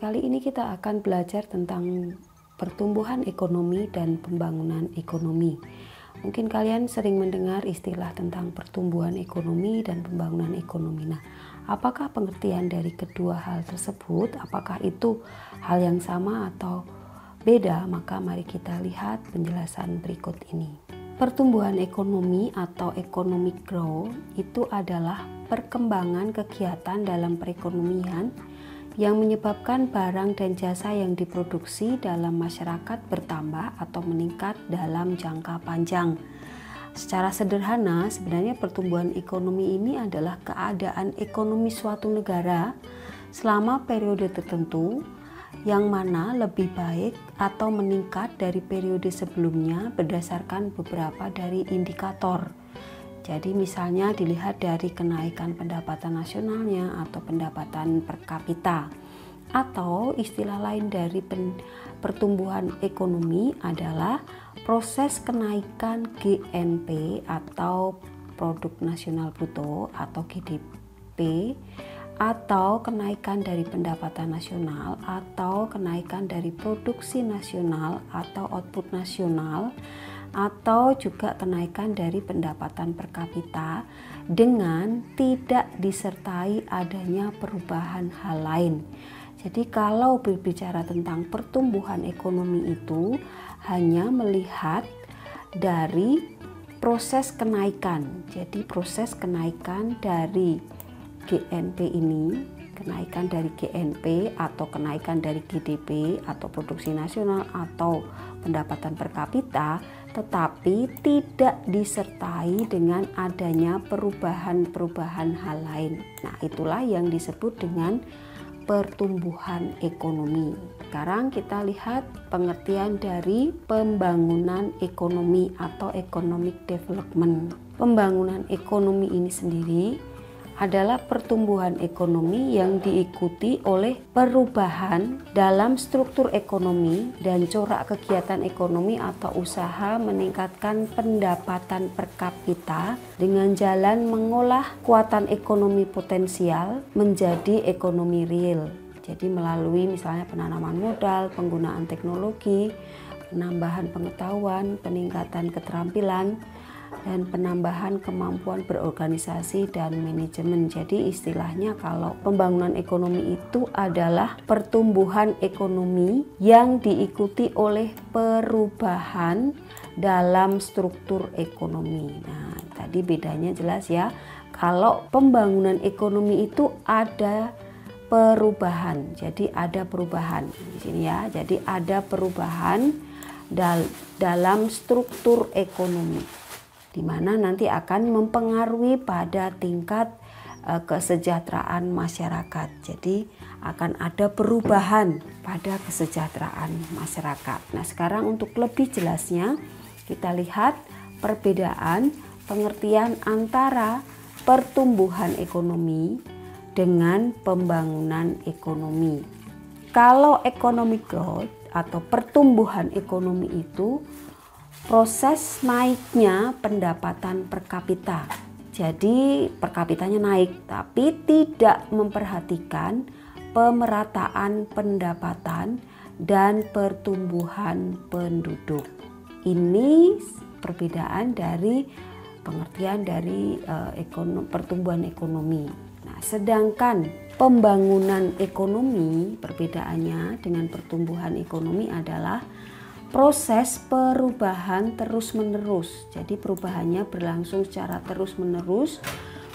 Kali ini kita akan belajar tentang pertumbuhan ekonomi dan pembangunan ekonomi. Mungkin kalian sering mendengar istilah tentang pertumbuhan ekonomi dan pembangunan ekonomi. Nah, apakah pengertian dari kedua hal tersebut? Apakah itu hal yang sama atau beda? Maka mari kita lihat penjelasan berikut ini. Pertumbuhan ekonomi atau economic growth itu adalah perkembangan kegiatan dalam perekonomian yang menyebabkan barang dan jasa yang diproduksi dalam masyarakat bertambah atau meningkat dalam jangka panjang. Secara sederhana, sebenarnya pertumbuhan ekonomi ini adalah keadaan ekonomi suatu negara selama periode tertentu yang mana lebih baik atau meningkat dari periode sebelumnya berdasarkan beberapa dari indikator. Jadi misalnya dilihat dari kenaikan pendapatan nasionalnya atau pendapatan per kapita. Atau istilah lain dari pertumbuhan ekonomi adalah proses kenaikan GNP atau Produk Nasional Bruto atau GDP, atau kenaikan dari pendapatan nasional, atau kenaikan dari produksi nasional atau output nasional, atau juga kenaikan dari pendapatan per kapita dengan tidak disertai adanya perubahan hal lain. Jadi kalau berbicara tentang pertumbuhan ekonomi itu hanya melihat dari proses kenaikan. Jadi proses kenaikan dari GNP ini, kenaikan dari GNP atau kenaikan dari GDP atau produksi nasional atau pendapatan per kapita, tetapi tidak disertai dengan adanya perubahan-perubahan hal lain. Nah, itulah yang disebut dengan pertumbuhan ekonomi. Sekarang kita lihat pengertian dari pembangunan ekonomi atau economic development. Pembangunan ekonomi ini sendiri adalah pertumbuhan ekonomi yang diikuti oleh perubahan dalam struktur ekonomi dan corak kegiatan ekonomi atau usaha meningkatkan pendapatan per kapita dengan jalan mengolah kekuatan ekonomi potensial menjadi ekonomi real. Jadi melalui misalnya penanaman modal, penggunaan teknologi, penambahan pengetahuan, peningkatan keterampilan, dan penambahan kemampuan berorganisasi dan manajemen. Jadi istilahnya kalau pembangunan ekonomi itu adalah pertumbuhan ekonomi yang diikuti oleh perubahan dalam struktur ekonomi. Nah, tadi bedanya jelas ya. Kalau pembangunan ekonomi itu ada perubahan. Jadi ada perubahan di sini ya. Jadi ada perubahan dalam struktur ekonomi, di mana nanti akan mempengaruhi pada tingkat kesejahteraan masyarakat. Jadi akan ada perubahan pada kesejahteraan masyarakat. Nah, sekarang untuk lebih jelasnya kita lihat perbedaan pengertian antara pertumbuhan ekonomi dengan pembangunan ekonomi. Kalau economic growth atau pertumbuhan ekonomi itu proses naiknya pendapatan per kapita. Jadi per kapitanya naik, tapi tidak memperhatikan pemerataan pendapatan dan pertumbuhan penduduk. Ini perbedaan dari pengertian dari pertumbuhan ekonomi. Nah, sedangkan pembangunan ekonomi perbedaannya dengan pertumbuhan ekonomi adalah proses perubahan terus-menerus. Jadi perubahannya berlangsung secara terus-menerus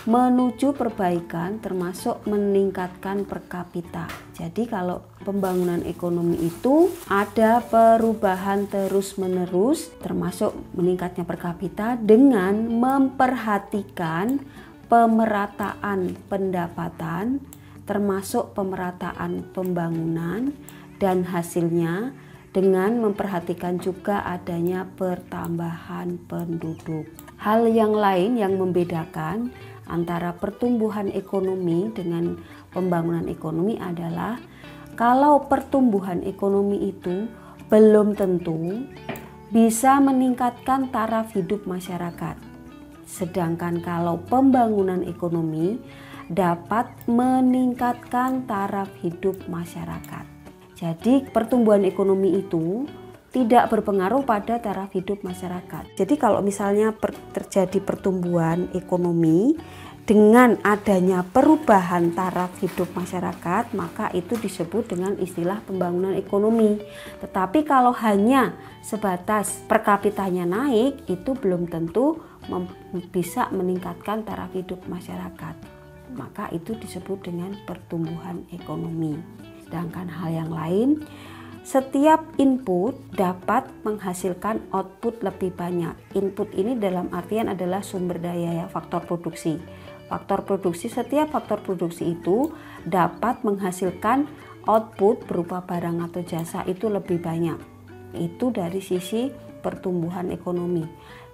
menuju perbaikan termasuk meningkatkan per kapita. Jadi kalau pembangunan ekonomi itu ada perubahan terus-menerus termasuk meningkatnya per kapita dengan memperhatikan pemerataan pendapatan termasuk pemerataan pembangunan dan hasilnya dengan memperhatikan juga adanya pertambahan penduduk. Hal yang lain yang membedakan antara pertumbuhan ekonomi dengan pembangunan ekonomi adalah kalau pertumbuhan ekonomi itu belum tentu bisa meningkatkan taraf hidup masyarakat. Sedangkan kalau pembangunan ekonomi dapat meningkatkan taraf hidup masyarakat. Jadi pertumbuhan ekonomi itu tidak berpengaruh pada taraf hidup masyarakat. Jadi kalau misalnya terjadi pertumbuhan ekonomi dengan adanya perubahan taraf hidup masyarakat, maka itu disebut dengan istilah pembangunan ekonomi. Tetapi kalau hanya sebatas per kapitanya naik, itu belum tentu bisa meningkatkan taraf hidup masyarakat. Maka itu disebut dengan pertumbuhan ekonomi. Sedangkan hal yang lain, setiap input dapat menghasilkan output lebih banyak. Input ini dalam artian adalah sumber daya, ya, faktor produksi. Setiap faktor produksi itu dapat menghasilkan output berupa barang atau jasa itu lebih banyak. Itu dari sisi pertumbuhan ekonomi.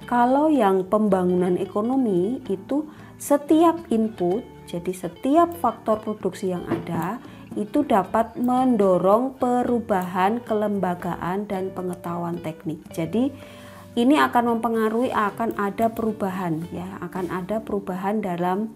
Kalau yang pembangunan ekonomi itu setiap input, jadi setiap faktor produksi yang ada itu dapat mendorong perubahan kelembagaan dan pengetahuan teknik. Jadi ini akan mempengaruhi, akan ada perubahan, ya, akan ada perubahan dalam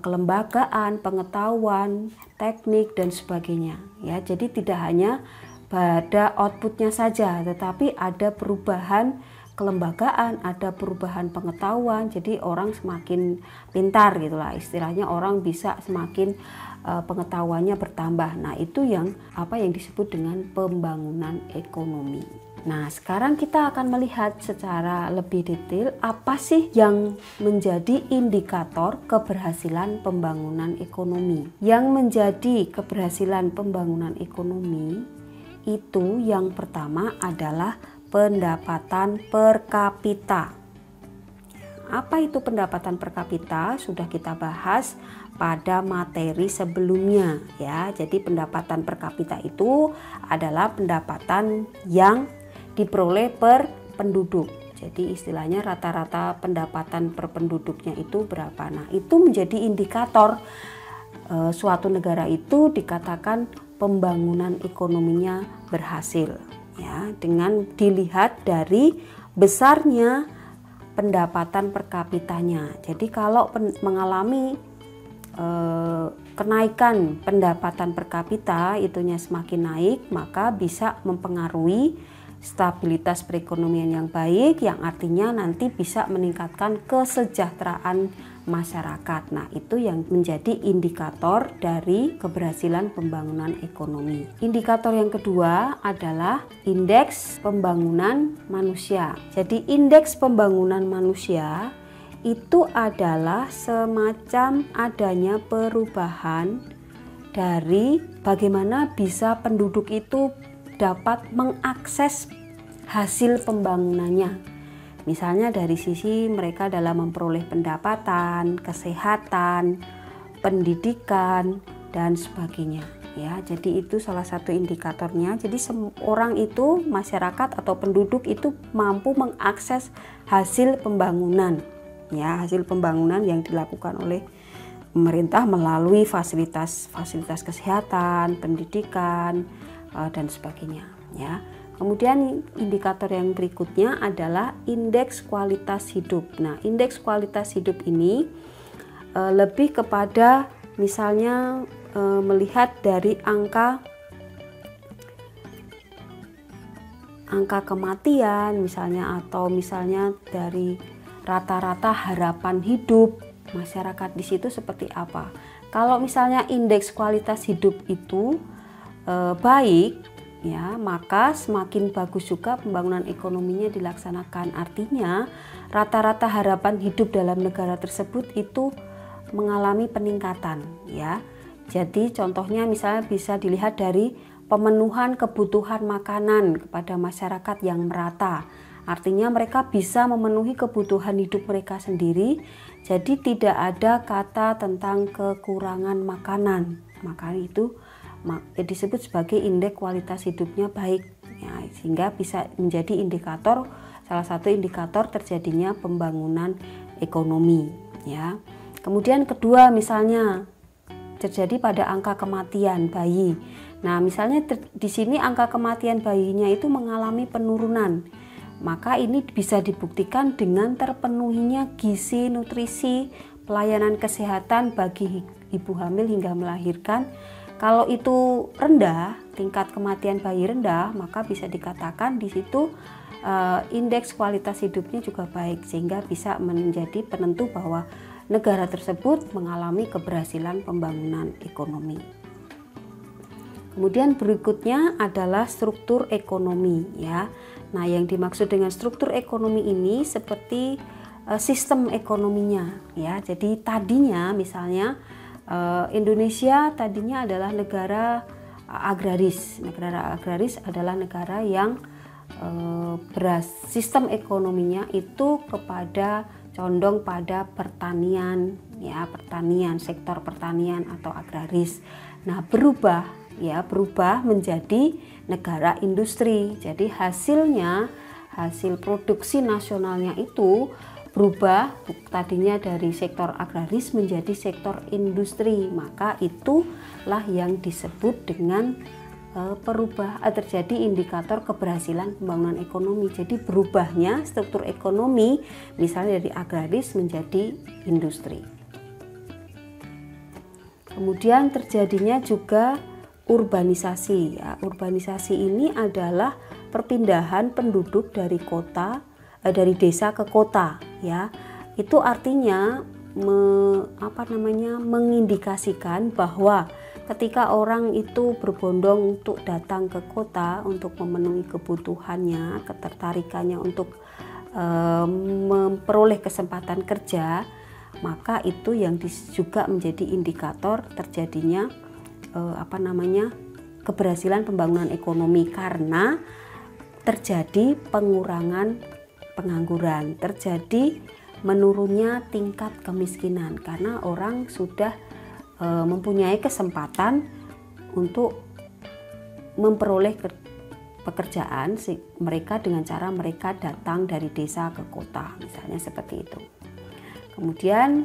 kelembagaan, pengetahuan, teknik dan sebagainya, ya. Jadi tidak hanya pada outputnya saja, tetapi ada perubahan kelembagaan, ada perubahan pengetahuan. Jadi orang semakin pintar gitulah, istilahnya orang bisa semakin pengetahuannya bertambah. Nah, itu yang disebut dengan pembangunan ekonomi. Nah, sekarang kita akan melihat secara lebih detail apa sih yang menjadi indikator keberhasilan pembangunan ekonomi. Yang menjadi keberhasilan pembangunan ekonomi itu yang pertama adalah pendapatan per kapita. Apa itu pendapatan per kapita? Sudah kita bahas pada materi sebelumnya, ya. Jadi pendapatan per kapita itu adalah pendapatan yang diperoleh per penduduk. Jadi istilahnya rata-rata pendapatan per penduduknya itu berapa. Nah, itu menjadi indikator suatu negara itu dikatakan pembangunan ekonominya berhasil, ya, dengan dilihat dari besarnya pendapatan per kapitanya. Jadi kalau mengalami kenaikan pendapatan per kapita itunya semakin naik, maka bisa mempengaruhi stabilitas perekonomian yang baik, yang artinya nanti bisa meningkatkan kesejahteraan masyarakat. Nah, itu yang menjadi indikator dari keberhasilan pembangunan ekonomi. Indikator yang kedua adalah indeks pembangunan manusia. Jadi indeks pembangunan manusia itu adalah semacam adanya perubahan dari bagaimana bisa penduduk itu dapat mengakses hasil pembangunannya. Misalnya dari sisi mereka dalam memperoleh pendapatan, kesehatan, pendidikan, dan sebagainya. Ya, jadi itu salah satu indikatornya. Jadi orang itu, masyarakat atau penduduk itu mampu mengakses hasil pembangunan. Ya, hasil pembangunan yang dilakukan oleh pemerintah melalui fasilitas kesehatan, pendidikan, dan sebagainya, ya. Kemudian indikator yang berikutnya adalah indeks kualitas hidup. Nah, indeks kualitas hidup ini lebih kepada misalnya melihat dari angka kematian misalnya, atau misalnya dari rata-rata harapan hidup masyarakat di situ seperti apa. Kalau misalnya indeks kualitas hidup itu baik, ya, maka semakin bagus juga pembangunan ekonominya dilaksanakan. Artinya rata-rata harapan hidup dalam negara tersebut itu mengalami peningkatan, ya. Jadi contohnya misalnya bisa dilihat dari pemenuhan kebutuhan makanan kepada masyarakat yang merata. Artinya mereka bisa memenuhi kebutuhan hidup mereka sendiri. Jadi tidak ada kata tentang kekurangan makanan. Maka itu disebut sebagai indeks kualitas hidupnya baik, ya, sehingga bisa menjadi indikator, salah satu indikator terjadinya pembangunan ekonomi, ya. Kemudian kedua, misalnya terjadi pada angka kematian bayi. Nah, misalnya di sini angka kematian bayinya itu mengalami penurunan, maka ini bisa dibuktikan dengan terpenuhinya gizi, nutrisi, pelayanan kesehatan bagi ibu hamil hingga melahirkan Kalau itu rendah, tingkat kematian bayi rendah, maka bisa dikatakan di situ indeks kualitas hidupnya juga baik, sehingga bisa menjadi penentu bahwa negara tersebut mengalami keberhasilan pembangunan ekonomi. Kemudian berikutnya adalah struktur ekonomi, ya. Nah, yang dimaksud dengan struktur ekonomi ini seperti sistem ekonominya, ya. Jadi tadinya misalnya Indonesia tadinya adalah negara agraris. Negara agraris adalah negara yang sistem ekonominya itu condong pada pertanian, ya, pertanian, sektor pertanian atau agraris. Nah, berubah menjadi negara industri. Jadi hasil produksi nasionalnya itu berubah, tadinya dari sektor agraris menjadi sektor industri. Maka itulah yang disebut dengan terjadi indikator keberhasilan pembangunan ekonomi. Jadi berubahnya struktur ekonomi misalnya dari agraris menjadi industri. Kemudian terjadinya juga urbanisasi. Ya, urbanisasi ini adalah perpindahan penduduk dari desa ke kota, ya. Itu artinya mengindikasikan bahwa ketika orang itu berbondong untuk datang ke kota untuk memenuhi kebutuhannya, ketertarikannya untuk memperoleh kesempatan kerja, maka itu yang juga menjadi indikator terjadinya keberhasilan pembangunan ekonomi, karena terjadi pengurangan pengangguran, terjadi menurunnya tingkat kemiskinan karena orang sudah mempunyai kesempatan untuk memperoleh pekerjaan mereka dengan cara mereka datang dari desa ke kota, misalnya seperti itu. Kemudian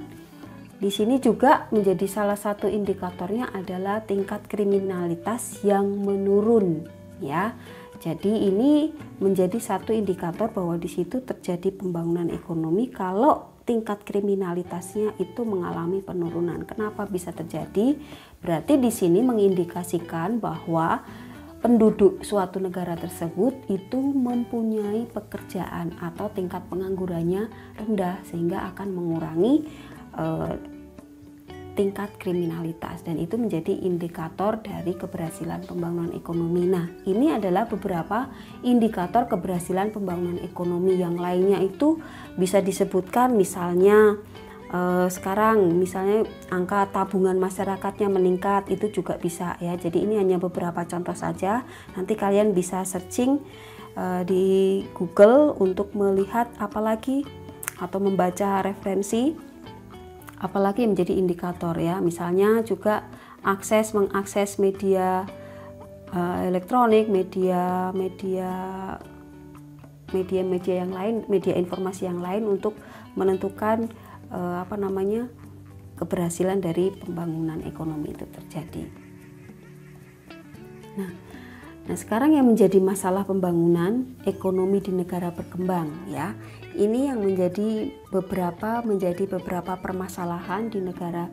di sini juga menjadi salah satu indikatornya adalah tingkat kriminalitas yang menurun, ya. Jadi ini menjadi satu indikator bahwa di situ terjadi pembangunan ekonomi kalau tingkat kriminalitasnya itu mengalami penurunan. Kenapa bisa terjadi? Berarti di sini mengindikasikan bahwa penduduk suatu negara tersebut itu mempunyai pekerjaan atau tingkat penganggurannya rendah, sehingga akan mengurangi tingkat kriminalitas, dan itu menjadi indikator dari keberhasilan pembangunan ekonomi. Nah, ini adalah beberapa indikator keberhasilan pembangunan ekonomi. Yang lainnya itu bisa disebutkan misalnya sekarang misalnya angka tabungan masyarakatnya meningkat, itu juga bisa, ya. Jadi ini hanya beberapa contoh saja. Nanti kalian bisa searching di Google untuk melihat apalagi atau membaca referensi apalagi menjadi indikator, ya. Misalnya juga mengakses media elektronik, media yang lain, media informasi yang lain untuk menentukan keberhasilan dari pembangunan ekonomi itu terjadi. Nah, sekarang yang menjadi masalah pembangunan ekonomi di negara berkembang, ya. Ini yang menjadi beberapa permasalahan di negara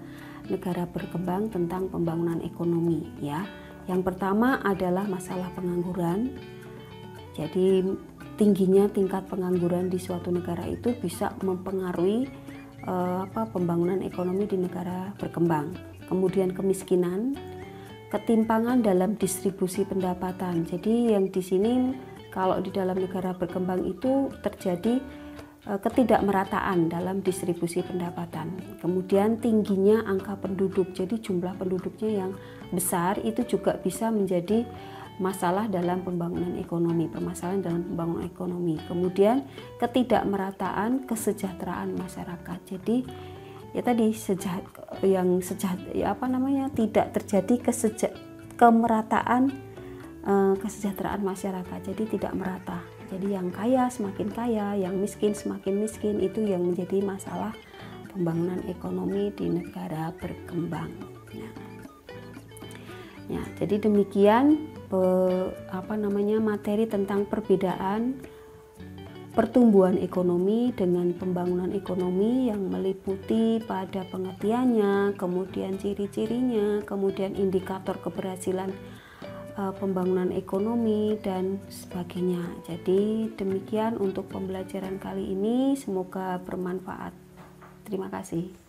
berkembang tentang pembangunan ekonomi, ya. Yang pertama adalah masalah pengangguran. Jadi tingginya tingkat pengangguran di suatu negara itu bisa mempengaruhi pembangunan ekonomi di negara berkembang. Kemudian kemiskinan, ketimpangan dalam distribusi pendapatan. Jadi yang di sini kalau di dalam negara berkembang itu terjadi ketidakmerataan dalam distribusi pendapatan. Kemudian tingginya angka penduduk. Jadi jumlah penduduknya yang besar itu juga bisa menjadi masalah dalam pembangunan ekonomi, permasalahan dalam pembangunan ekonomi. Kemudian ketidakmerataan kesejahteraan masyarakat. Jadi ya tadi tidak terjadi kemerataan kesejahteraan masyarakat. Jadi tidak merata. Jadi yang kaya semakin kaya, yang miskin semakin miskin, itu yang menjadi masalah pembangunan ekonomi di negara berkembang. Ya, jadi demikian materi tentang perbedaan pertumbuhan ekonomi dengan pembangunan ekonomi yang meliputi pada pengertiannya, kemudian ciri-cirinya, kemudian indikator keberhasilan pembangunan ekonomi dan sebagainya. Jadi demikian untuk pembelajaran kali ini, semoga bermanfaat. Terima kasih.